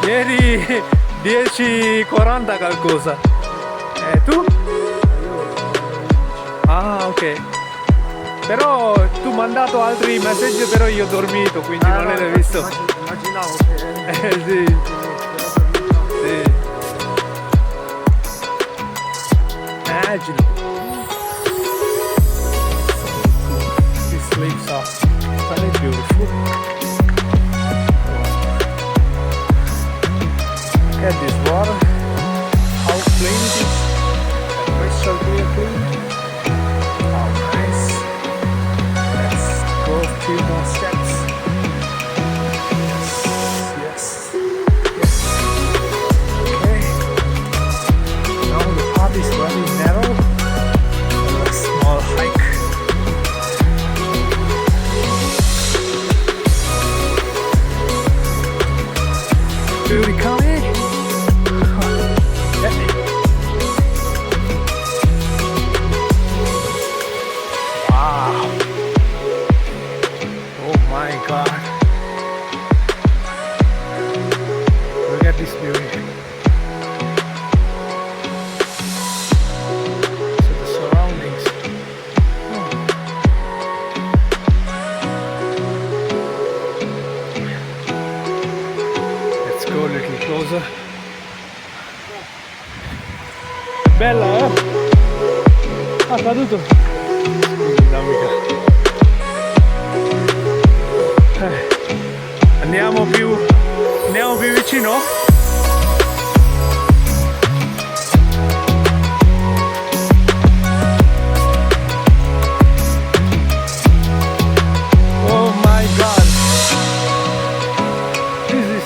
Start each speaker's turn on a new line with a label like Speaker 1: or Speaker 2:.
Speaker 1: Ieri 10:40 qualcosa. E tu? Ah, ok. Però tu mi hai mandato altri messaggi, però io ho dormito, quindi non l'hai visto.
Speaker 2: Immaginavo che...
Speaker 1: Sì. Sì. Immagino. These leaves are very beautiful. Look at this water. How clean it is. Crystal clear clean. How nice. Let's go a few more steps. Yes. Yes. Okay. Now the path is very narrow. A small hike. Here we come in. Wow. Oh my God. Look at this beauty. So the surroundings. Let's go a little closer. Bella, eh? Ah, caduto. Dinamica. Andiamo più vicino? Oh my God. This is